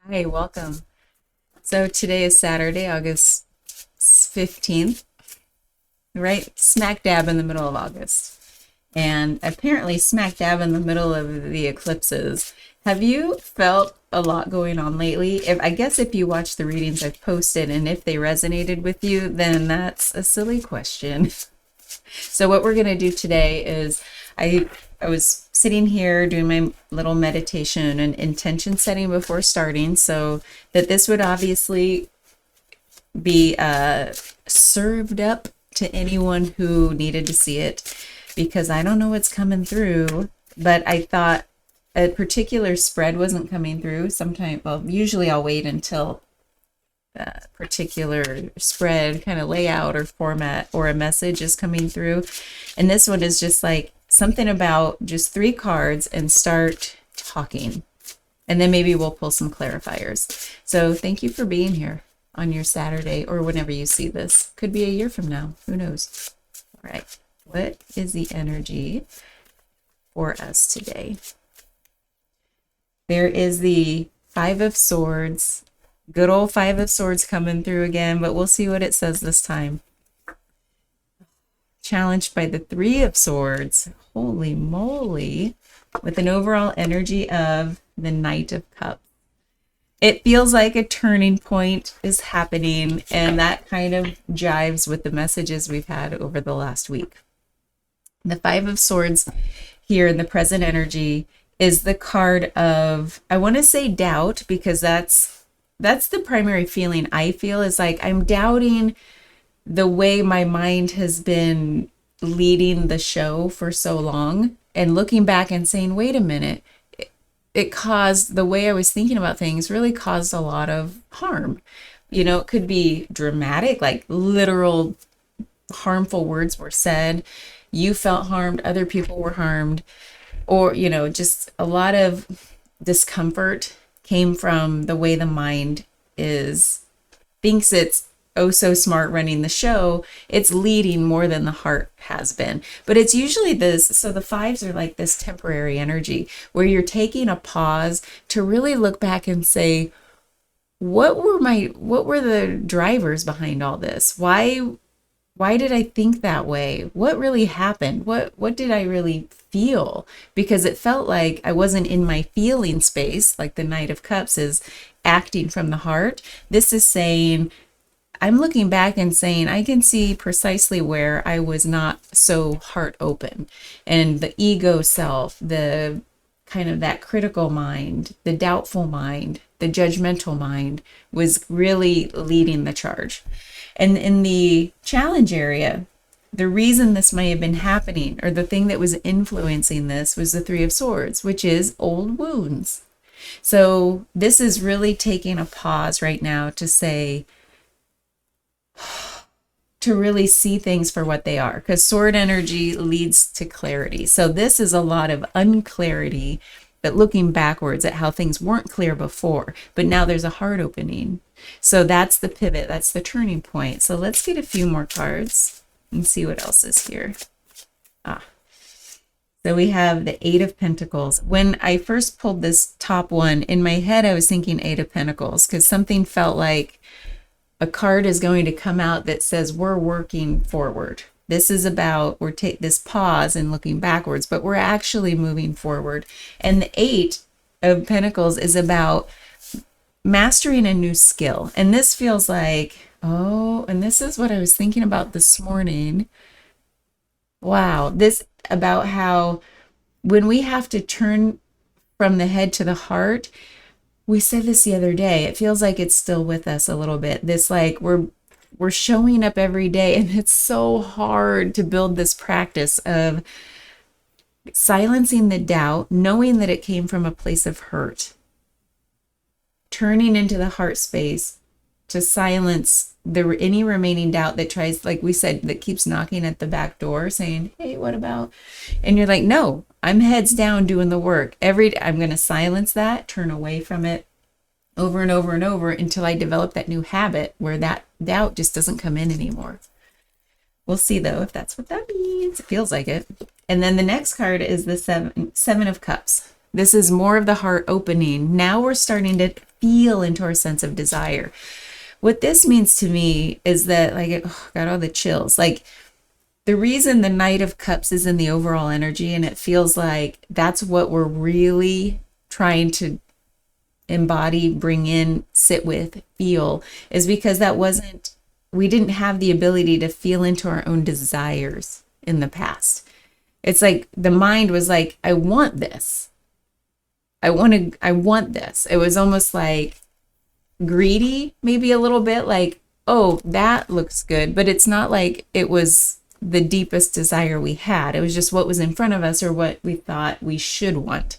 Hi, welcome. So today is Saturday, August 15th, right smack dab in the middle of August. And apparently, smack dab in the middle of the eclipses. Have you felt a lot going on lately? I guess if you watch the readings I've posted and if they resonated with you, then that's a silly question. So what we're going to do today is I was sitting here doing my little meditation and intention setting before starting, so that this would obviously be served up to anyone who needed to see it, because I don't know what's coming through, but I thought a particular spread wasn't coming through. Sometimes, well, usually I'll wait until particular spread kind of layout or format or a message is coming through. And this one is just like something about just three cards and start talking. And then maybe we'll pull some clarifiers. So thank you for being here on your Saturday or whenever you see this. Could be a year from now. Who knows? All right. What is the energy for us today? There is the Five of Swords. Good old Five of Swords coming through again, but we'll see what it says this time. Challenged by the Three of Swords. Holy moly. With an overall energy of the Knight of Cups. It feels like a turning point is happening, and that kind of jives with the messages we've had over the last week. The Five of Swords here in the present energy is the card of, I want to say doubt, because that's the primary feeling I feel, is like I'm doubting the way my mind has been leading the show for so long, and looking back and saying, wait a minute, it caused, the way I was thinking about things really caused a lot of harm. You know, it could be dramatic, like literal harmful words were said. You felt harmed, other people were harmed, or, you know, just a lot of discomfort came from the way the mind thinks it's oh so smart running the show. It's leading more than the heart has been. But it's usually this, so the fives are like this temporary energy where you're taking a pause to really look back and say, what were the drivers behind all this? Why did I think that way? What really happened? What did I really feel? Because it felt like I wasn't in my feeling space, like the Knight of Cups is acting from the heart. This is saying, I'm looking back and saying, I can see precisely where I was not so heart open. And the ego self, the kind of that critical mind, the doubtful mind, the judgmental mind was really leading the charge. And in the challenge area, the reason this may have been happening, or the thing that was influencing this, was the Three of Swords, which is old wounds. So this is really taking a pause right now to say, to really see things for what they are, because sword energy leads to clarity. So this is a lot of unclarity, but looking backwards at how things weren't clear before, but now there's a heart opening. So that's the pivot, that's the turning point. So let's get a few more cards and see what else is here. So we have the Eight of Pentacles. When I first pulled this top one, in my head I was thinking Eight of Pentacles, because something felt like a card is going to come out that says we're working forward. This is about, we're taking this pause and looking backwards, but we're actually moving forward. And the Eight of Pentacles is about mastering a new skill. And this feels like, oh, and this is what I was thinking about this morning. Wow, this about how when we have to turn from the head to the heart, we said this the other day, it feels like it's still with us a little bit. This, like, we're showing up every day, and it's so hard to build this practice of silencing the doubt, knowing that it came from a place of hurt, turning into the heart space to silence any remaining doubt that tries, like we said, that keeps knocking at the back door saying, hey, what about? And you're like, no, I'm heads down doing the work. I'm going to silence that, turn away from it over and over and over until I develop that new habit where that doubt just doesn't come in anymore. We'll see, though, if that's what that means. It feels like it. And then the next card is the Seven of Cups. This is more of the heart opening. Now we're starting to feel into our sense of desire. What this means to me is that, like, got all the chills. Like, the reason the Knight of Cups is in the overall energy, and it feels like that's what we're really trying to embody, bring in, sit with, feel, is because we didn't have the ability to feel into our own desires in the past. It's like the mind was like, I want this. I want this. It was almost like greedy, maybe a little bit, like, oh, that looks good. But it's not like it was the deepest desire we had. It was just what was in front of us or what we thought we should want.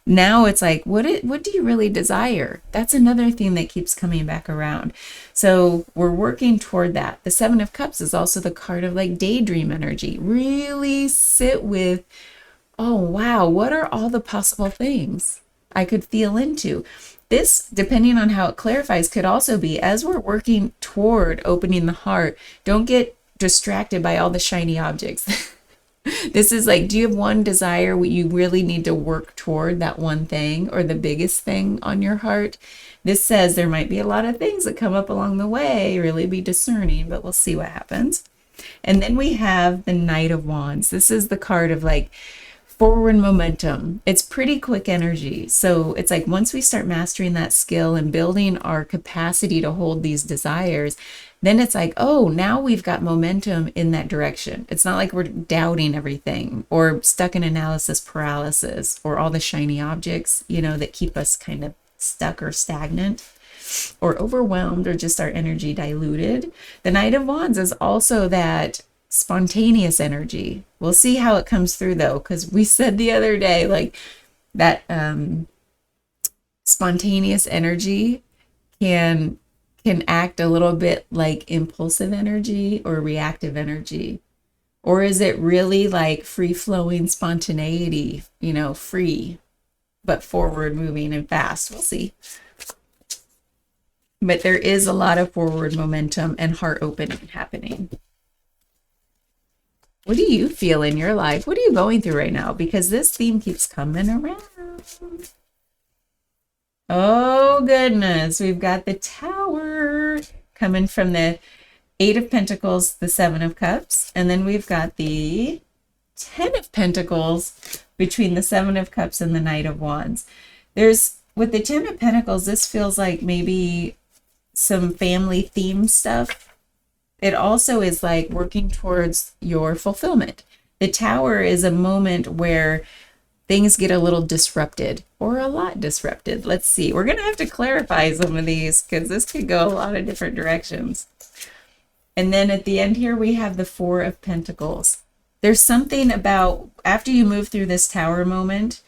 Now it's like, what do you really desire? That's another thing that keeps coming back around. So we're working toward that. The Seven of Cups is also the card of like daydream energy. Really sit with, oh, wow, what are all the possible things I could feel into? This, depending on how it clarifies, could also be, as we're working toward opening the heart, don't get distracted by all the shiny objects. This is like, do you have one desire where you really need to work toward that one thing or the biggest thing on your heart? This says there might be a lot of things that come up along the way. Really be discerning, but we'll see what happens. And then we have the Knight of Wands. This is the card of like forward momentum. It's pretty quick energy. So it's like once we start mastering that skill and building our capacity to hold these desires, then it's like, oh, now we've got momentum in that direction. It's not like we're doubting everything or stuck in analysis paralysis or all the shiny objects, that keep us kind of stuck or stagnant or overwhelmed or just our energy diluted. The Knight of Wands is also that spontaneous energy. We'll see how it comes through though, because we said the other day, like that spontaneous energy can act a little bit like impulsive energy or reactive energy. Or is it really like free-flowing spontaneity, free, but forward moving and fast? We'll see. But there is a lot of forward momentum and heart opening happening. What do you feel in your life? What are you going through right now? Because this theme keeps coming around. Oh, goodness. We've got the Tower coming from the Eight of Pentacles, the Seven of Cups. And then we've got the Ten of Pentacles between the Seven of Cups and the Knight of Wands. With the Ten of Pentacles, this feels like maybe some family theme stuff. It also is like working towards your fulfillment. The Tower is a moment where things get a little disrupted or a lot disrupted. Let's see. We're going to have to clarify some of these because this could go a lot of different directions. And then at the end here, we have the Four of Pentacles. There's something about after you move through this Tower moment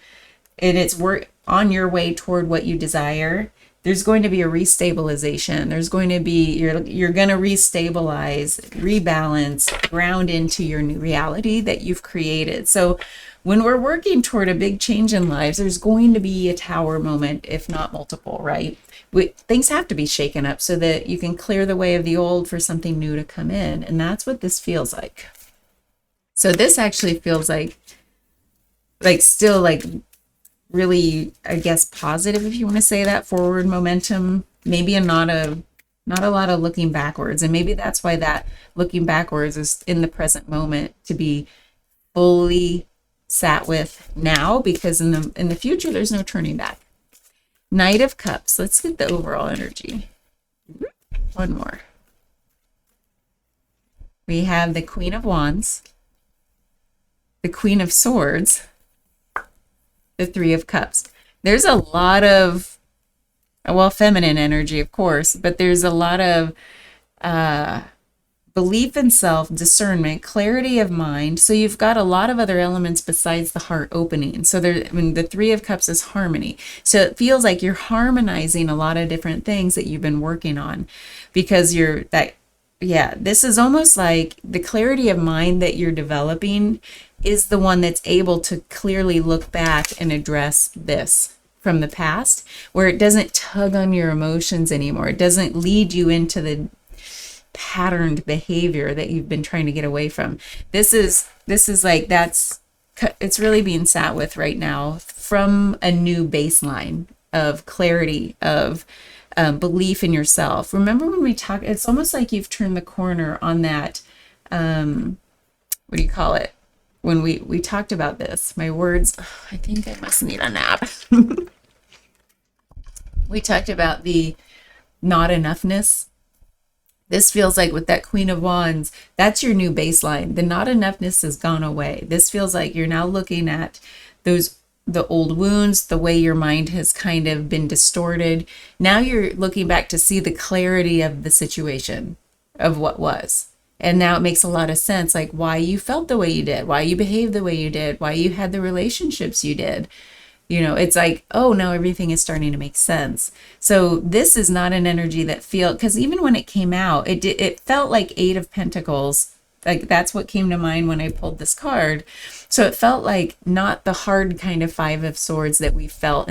and it's on your way toward what you desire, there's going to be a restabilization. There's going to be, you're going to restabilize, rebalance, ground into your new reality that you've created. So when we're working toward a big change in lives, there's going to be a Tower moment, if not multiple, right? Things have to be shaken up so that you can clear the way of the old for something new to come in. And that's what this feels like. So this actually feels like still like really, I guess, positive, if you want to say that, forward momentum, maybe not a lot of looking backwards. And maybe that's why that looking backwards is in the present moment to be fully sat with now, because in the future, there's no turning back. Knight of Cups. Let's get the overall energy. One more. We have the Queen of Wands, the Queen of Swords, the Three of Cups. There's a lot of, feminine energy, of course, but there's a lot of belief in self, discernment, clarity of mind. So you've got a lot of other elements besides the heart opening. So the Three of Cups is harmony. So it feels like you're harmonizing a lot of different things that you've been working on, because this is almost like the clarity of mind that you're developing is the one that's able to clearly look back and address this from the past, where it doesn't tug on your emotions anymore. It doesn't lead you into the patterned behavior that you've been trying to get away from. This is like it's really being sat with right now from a new baseline. of clarity, of belief in yourself. Remember when we talk, it's almost like you've turned the corner on that. What do you call it? When we talked about this, my words, I think I must need a nap. We talked about the not enoughness. This feels like with that Queen of Wands, that's your new baseline. The not enoughness has gone away. This feels like you're now looking at the old wounds, the way your mind has kind of been distorted. Now you're looking back to see the clarity of the situation, of what was. And now it makes a lot of sense, like why you felt the way you did, why you behaved the way you did, why you had the relationships you did. It's like, oh, now everything is starting to make sense. So this is not an energy that because even when it came out, it felt like Eight of Pentacles. Like that's what came to mind when I pulled this card. So it felt like not the hard kind of Five of Swords that we felt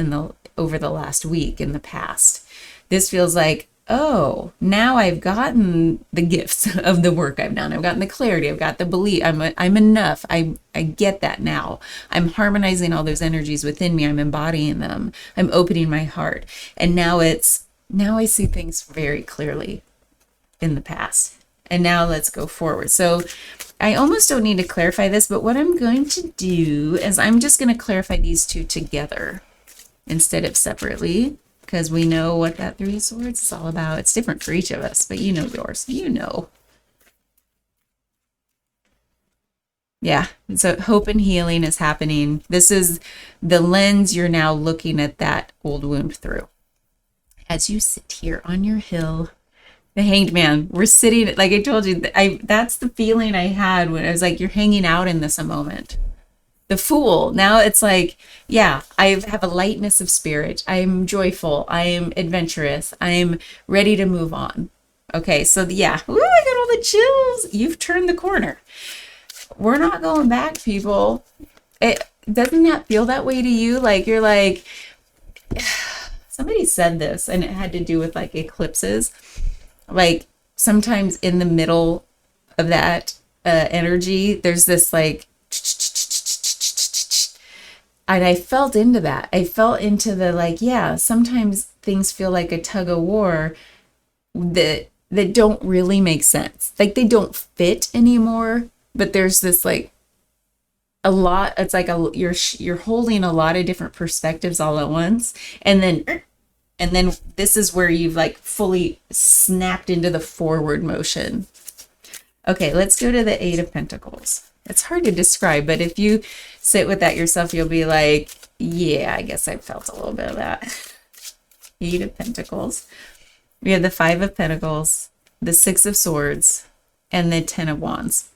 over the last week in the past. This feels like, oh, now I've gotten the gifts of the work I've done. I've gotten the clarity. I've got the belief. I'm enough. I get that now. I'm harmonizing all those energies within me. I'm embodying them. I'm opening my heart. And now I see things very clearly in the past. And now let's go forward. So I almost don't need to clarify this, but what I'm going to do is I'm just going to clarify these two together instead of separately, because we know what that Three of Swords is all about. It's different for each of us, but you know yours. Yeah, so hope and healing is happening. This is the lens you're now looking at that old wound through. As you sit here on your hill, the Hanged Man, we're sitting, like I told you, that's the feeling I had when I was like, you're hanging out in this a moment. The Fool, now it's like, yeah, I have a lightness of spirit. I'm joyful. I'm adventurous. I'm ready to move on. Okay, so yeah, ooh, I got all the chills. You've turned the corner. We're not going back, people. Doesn't that feel that way to you? Like you're like, somebody said this, and it had to do with like eclipses. Like sometimes in the middle of that energy, there's this like, and I felt into that. I felt into the like, yeah, sometimes things feel like a tug of war that don't really make sense. Like they don't fit anymore, but there's this like a lot, it's like you're holding a lot of different perspectives all at once. And then this is where you've like fully snapped into the forward motion. Okay, let's go to the Eight of Pentacles. It's hard to describe, but if you sit with that yourself, you'll be like, yeah, I guess I felt a little bit of that. Eight of Pentacles. We have the Five of Pentacles, the Six of Swords, and the Ten of Wands.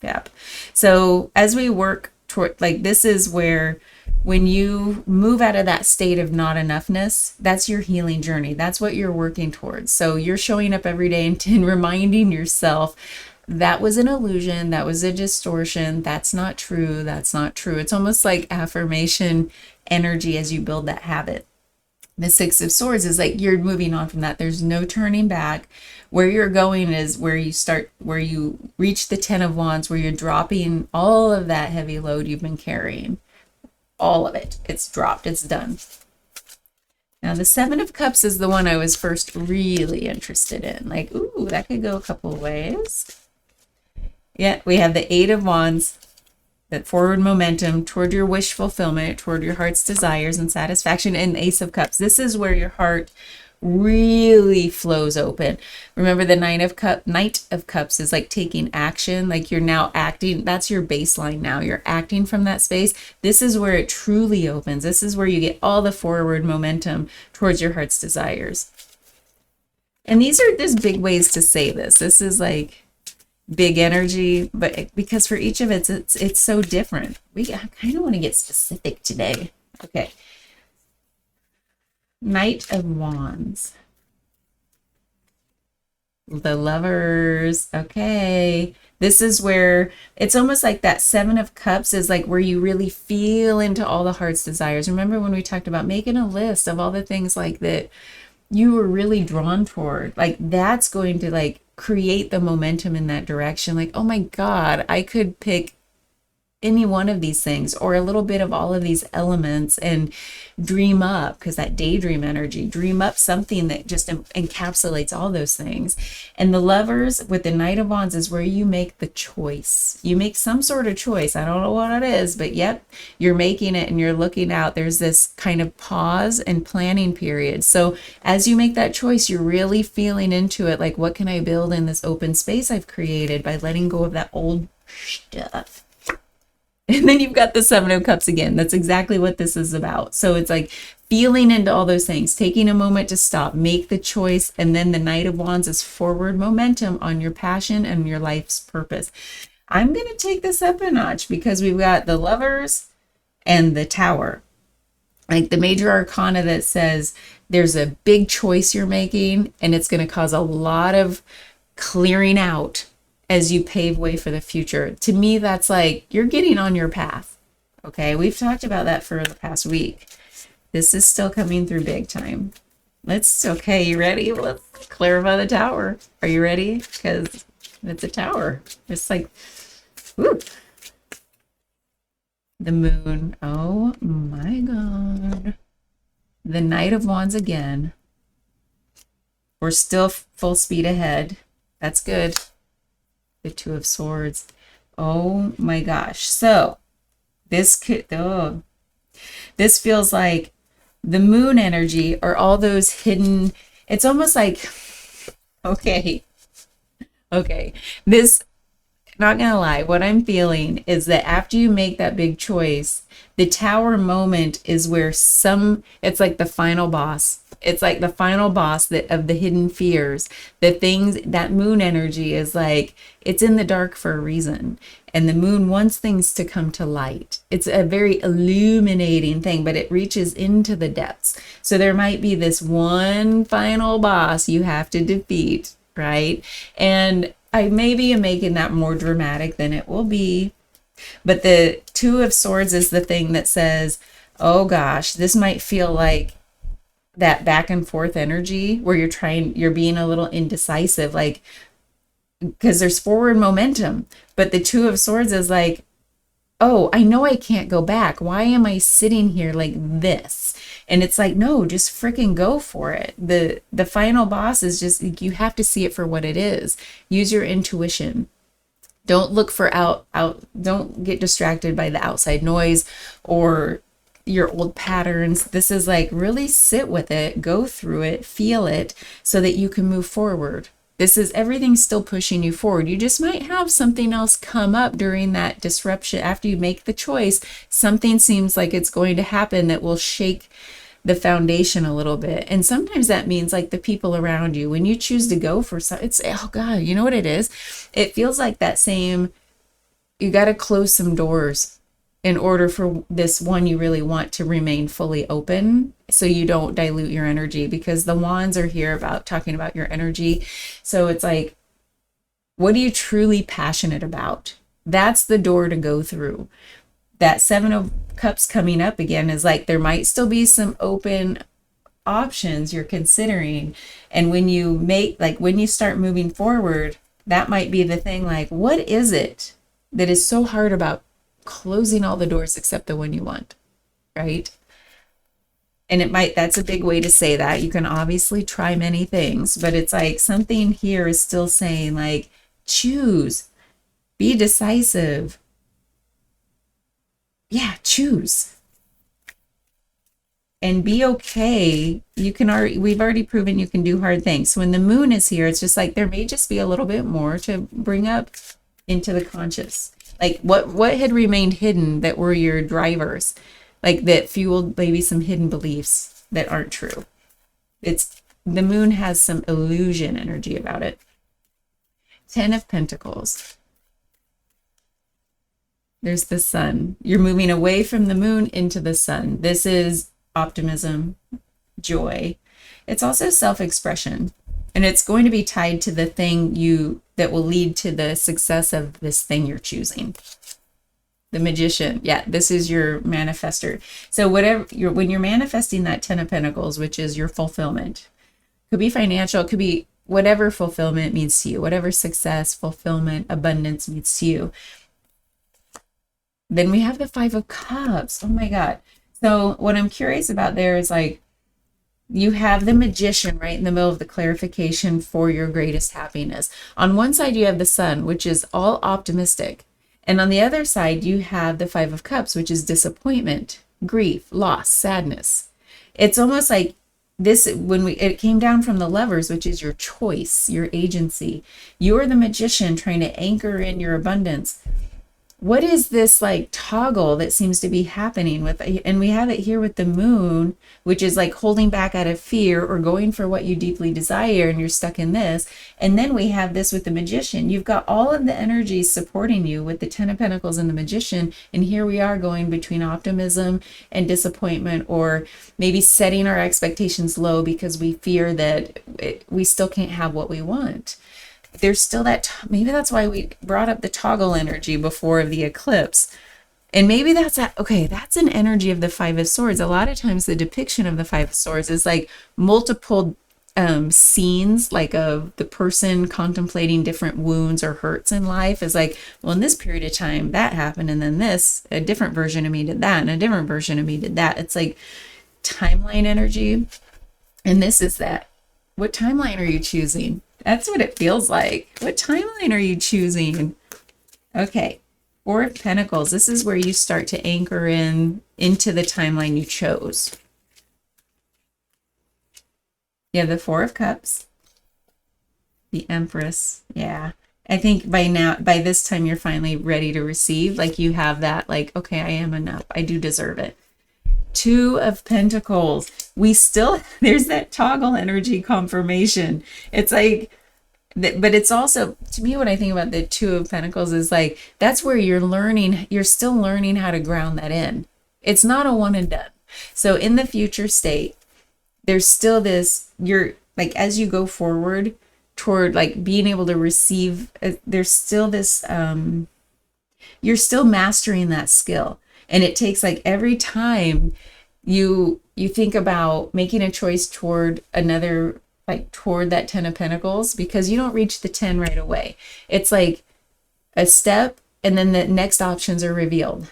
Yep. So as we work toward, like, this is where when you move out of that state of not enoughness, that's your healing journey. That's what you're working towards. So you're showing up every day and reminding yourself that was an illusion. That was a distortion. That's not true. That's not true. It's almost like affirmation energy as you build that habit. The Six of Swords is like you're moving on from that. There's no turning back. Where you're going is where you reach the Ten of Wands, where you're dropping all of that heavy load you've been carrying. All of it. It's dropped. It's done. Now, the Seven of Cups is the one I was first really interested in. Like, ooh, that could go a couple of ways. Yeah, we have the Eight of Wands, that forward momentum toward your wish fulfillment, toward your heart's desires and satisfaction, and Ace of Cups. This is where your heart really flows open. Remember, the Knight of Cups is like taking action, like you're now acting. That's your baseline now. You're acting from that space. This is where it truly opens. This is where you get all the forward momentum towards your heart's desires. And these are just big ways to say this. This is like big energy, but because for each of it's so different. I kind of want to get specific today. Okay. Knight of Wands. The Lovers. Okay. This is where it's almost like that Seven of Cups is like where you really feel into all the heart's desires. Remember when we talked about making a list of all the things like that you were really drawn toward? Like that's going to like create the momentum in that direction. Like, oh my God, I could pick any one of these things or a little bit of all of these elements and dream up, because that daydream energy, dream up something that just encapsulates all those things. And the Lovers with the Knight of Wands is where you make the choice. You make some sort of choice. I don't know what it is, but yep, you're making it and you're looking out. There's this kind of pause and planning period. So as you make that choice, you're really feeling into it. Like, what can I build in this open space I've created by letting go of that old stuff? And then you've got the Seven of Cups again. That's exactly what this is about. So it's like feeling into all those things, taking a moment to stop, make the choice. And then the Knight of Wands is forward momentum on your passion and your life's purpose. I'm going to take this up a notch because we've got the Lovers and the Tower. Like the major arcana that says there's a big choice you're making and it's going to cause a lot of clearing out as you pave way for the future. To me, that's like you're getting on your path. Okay, we've talked about that for the past week. This is still coming through big time. Okay, you ready? Let's clarify the Tower. Are you ready? Because it's a tower. It's like, whoo. The Moon. Oh my God. The Knight of Wands again. We're still full speed ahead. That's good. The Two of Swords. Oh my gosh. So this feels like the Moon energy or all those hidden, it's almost like, okay. This, not gonna lie, what I'm feeling is that after you make that big choice, the Tower moment is where it's like the final boss. It's like the final boss of the hidden fears, the things. That Moon energy is like, it's in the dark for a reason. And the Moon wants things to come to light. It's a very illuminating thing, but it reaches into the depths. So there might be this one final boss you have to defeat, right? And I maybe am making that more dramatic than it will be. But the Two of Swords is the thing that says, oh gosh, this might feel like that back and forth energy where you're being a little indecisive, like, because there's forward momentum. But the Two of Swords is like, oh, I know I can't go back. Why am I sitting here like this? And it's like, no, just freaking go for it. The final boss is just, you have to see it for what it is. Use your intuition. Don't look for don't get distracted by the outside noise or your old patterns. This is like, really sit with it, go through it, feel it so that you can move forward. This is, everything's still pushing you forward. You just might have something else come up during that disruption. After you make the choice, something seems like it's going to happen that will shake the foundation a little bit. And sometimes that means like the people around you, when you choose to go for something, it's, oh God, you know what it is? It feels like that same, you got to close some doors in order for this one you really want to remain fully open, so you don't dilute your energy, because the Wands are here about talking about your energy. So it's like, what are you truly passionate about? That's the door to go through. That Seven of Cups coming up again is like, there might still be some open options you're considering. And when you start moving forward, that might be the thing, like, what is it that is so hard about closing all the doors except the one you want, right? And that's a big way to say that. You can obviously try many things, but it's like something here is still saying, like, choose, be decisive. Yeah, choose. And be okay. We've already proven you can do hard things. So when the Moon is here, it's just like, there may just be a little bit more to bring up into the conscious. Like what had remained hidden that were your drivers, like that fueled maybe some hidden beliefs that aren't true. The Moon has some illusion energy about it. Ten of Pentacles. There's the Sun. You're moving away from the Moon into the Sun. This is optimism, joy. It's also self-expression. And it's going to be tied to the thing that will lead to the success of this thing you're choosing. The Magician. Yeah, this is your manifester. So when you're manifesting that Ten of Pentacles, which is your fulfillment, could be financial, it could be whatever fulfillment means to you, whatever success, fulfillment, abundance means to you. Then we have the Five of Cups. Oh my God. So what I'm curious about there is like, you have the Magician right in the middle of the clarification for your greatest happiness. On one side, you have the Sun, which is all optimistic. And on the other side, you have the Five of Cups, which is disappointment, grief, loss, sadness. It's almost like this when it came down from the Lovers, which is your choice, your agency. You're the Magician trying to anchor in your abundance. What is this like toggle that seems to be happening with, and we have it here with the Moon, which is like holding back out of fear or going for what you deeply desire, and you're stuck in this. And then we have this with the Magician. You've got all of the energies supporting you with the Ten of Pentacles and the Magician, and here we are going between optimism and disappointment, or maybe setting our expectations low because we fear that we still can't have what we want. There's still that, maybe that's why we brought up the toggle energy before of the eclipse. And maybe that's that, okay, that's an energy of the Five of Swords. A lot of times the depiction of the Five of Swords is like multiple scenes, like of the person contemplating different wounds or hurts in life, is like, well, in this period of time that happened, and then this, a different version of me did that, and a different version of me did that. It's like timeline energy. And this is that. What timeline are you choosing? That's what it feels like. What timeline are you choosing? Okay, Four of Pentacles. This is where you start to anchor into the timeline you chose. You have the Four of Cups, the Empress. Yeah, I think by this time, you're finally ready to receive. Like you have that, like, okay, I am enough. I do deserve it. Two of Pentacles. There's that toggle energy confirmation. It's like, but it's also, to me, what I think about the Two of Pentacles is like, that's where you're still learning how to ground that in. It's not a one and done. So in the future state, there's still this, you're like, as you go forward toward like being able to receive, there's still this, you're still mastering that skill. And it takes like every time you think about making a choice toward another, like toward that Ten of Pentacles, because you don't reach the 10 right away. It's like a step and then the next options are revealed.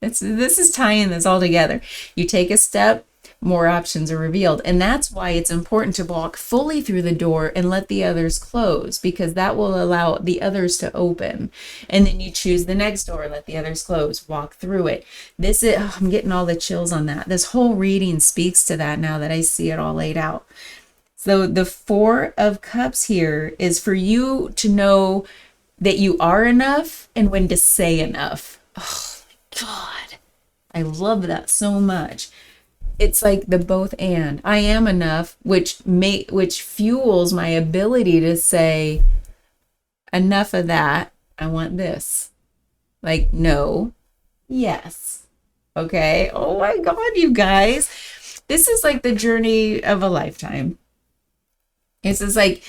This is tying this all together. You take a step, more options are revealed. And that's why it's important to walk fully through the door and let the others close, because that will allow the others to open. And then you choose the next door, let the others close, walk through it. I'm getting all the chills on that. This whole reading speaks to that now that I see it all laid out. So the Four of Cups here is for you to know that you are enough and when to say enough. Oh my God. I love that so much. It's like the both and. I am enough, which fuels my ability to say, enough of that. I want this. Like, no, yes. Okay. Oh my God, you guys. This is like the journey of a lifetime. It's like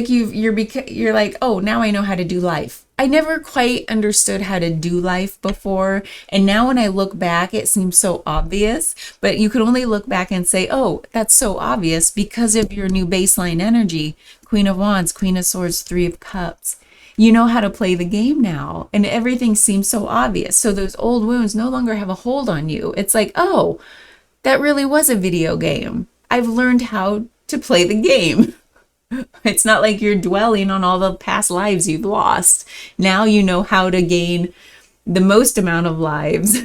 you're like, oh, now I know how to do life. I never quite understood how to do life before. And now when I look back, it seems so obvious, but you could only look back and say, oh, that's so obvious because of your new baseline energy. Queen of Wands, Queen of Swords, Three of Cups. You know how to play the game now, and everything seems so obvious. So those old wounds no longer have a hold on you. It's like, oh, that really was a video game. I've learned how to play the game. It's not like you're dwelling on all the past lives you've lost. Now you know how to gain the most amount of lives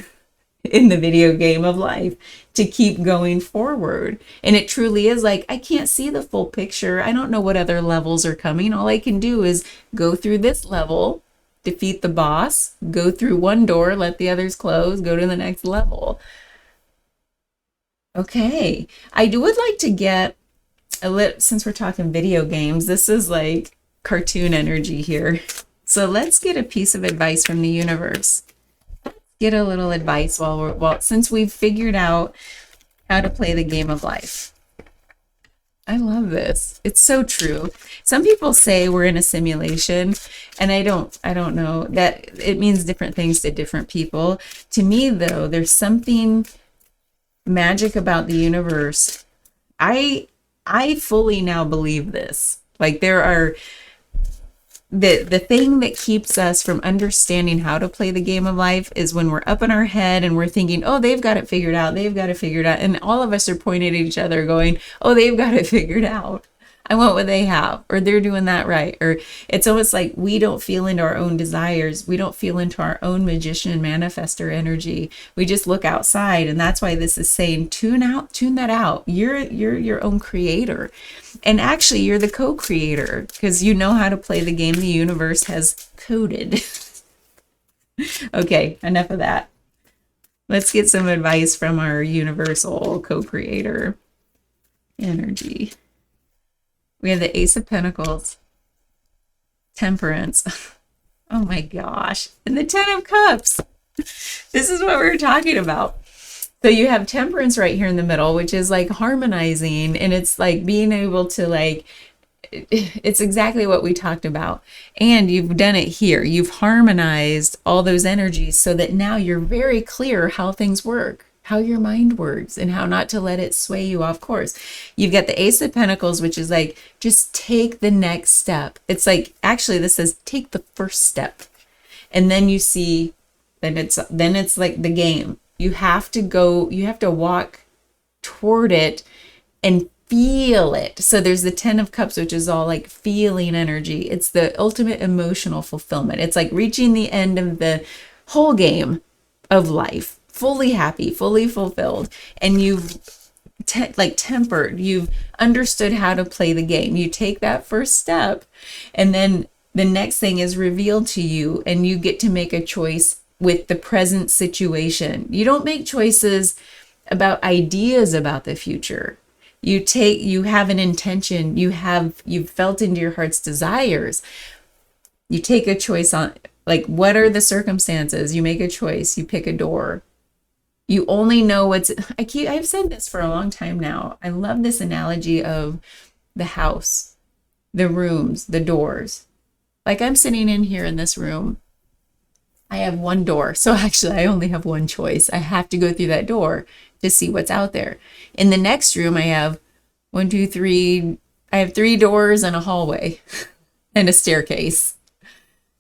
in the video game of life to keep going forward. And it truly is like, I can't see the full picture. I don't know what other levels are coming. All I can do is go through this level, defeat the boss, go through one door, let the others close, go to the next level. Okay. Would like to get since we're talking video games, this is like cartoon energy here. So let's get a piece of advice from the universe. Get a little advice since we've figured out how to play the game of life. I love this. It's so true. Some people say we're in a simulation, and I don't know that it means different things to different people. To me, though, there's something magic about the universe. I fully now believe this. Like the thing that keeps us from understanding how to play the game of life is when we're up in our head and we're thinking, oh, they've got it figured out. They've got it figured out. And all of us are pointing at each other going, oh, they've got it figured out. I want what they have, or they're doing that right. Or it's almost like we don't feel into our own desires. We don't feel into our own magician manifestor energy. We just look outside. And that's why this is saying, tune that out. You're your own creator. And actually, you're the co-creator because you know how to play the game the universe has coded. Okay, enough of that. Let's get some advice from our universal co-creator energy. We have the Ace of Pentacles, Temperance. Oh my gosh. And the Ten of Cups. This is what we were talking about. So you have Temperance right here in the middle, which is like harmonizing. And it's like being able to like, it's exactly what we talked about. And you've done it here. You've harmonized all those energies so that now you're very clear how things work, how your mind works, and how not to let it sway you off course. You've got the Ace of Pentacles, which is like, just take the next step. It's like, actually this says take the first step. And then you see, then it's like the game. You have to walk toward it and feel it. So there's the Ten of Cups, which is all like feeling energy. It's the ultimate emotional fulfillment. It's like reaching the end of the whole game of life, fully happy, fully fulfilled. And you've tempered, you've understood how to play the game. You take that first step, and then the next thing is revealed to you, and you get to make a choice with the present situation. You don't make choices about ideas about the future. You have an intention, you've felt into your heart's desires. You take a choice on, like, what are the circumstances? You make a choice, you pick a door. You only know I've said this for a long time now. I love this analogy of the house, the rooms, the doors. Like, I'm sitting in here in this room. I have one door. So actually, I only have one choice. I have to go through that door to see what's out there. In the next room, I have 1, 2, 3. I have 3 doors and a hallway and a staircase.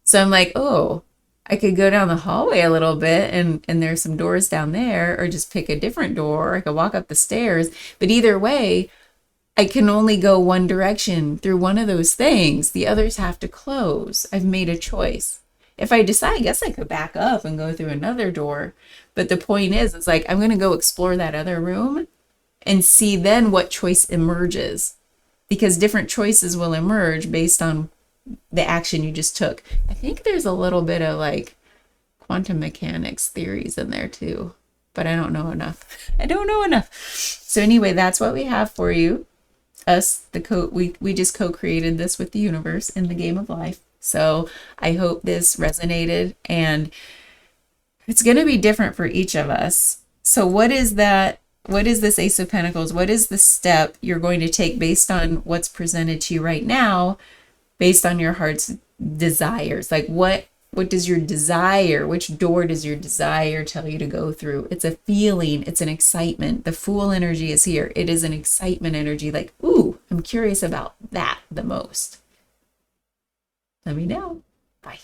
So I'm like, oh, I could go down the hallway a little bit and there's some doors down there, or just pick a different door. I could walk up the stairs. But either way, I can only go one direction through one of those things. The others have to close. I've made a choice. If I decide, I guess I could back up and go through another door. But the point is, it's like, I'm going to go explore that other room and see then what choice emerges, because different choices will emerge based on the action you just took. I think there's a little bit of like quantum mechanics theories in there too, but I don't know enough. I don't know enough. So anyway, that's what we have for you. We just co-created this with the universe in the game of life. So I hope this resonated, and it's going to be different for each of us. So what is that? What is this Ace of Pentacles? What is the step you're going to take based on what's presented to you right now, based on your heart's desires? Like, what does your desire, which door does your desire tell you to go through? It's a feeling, it's an excitement. The Fool energy is here. It is an excitement energy, like, ooh, I'm curious about that the most. Let me know. Bye.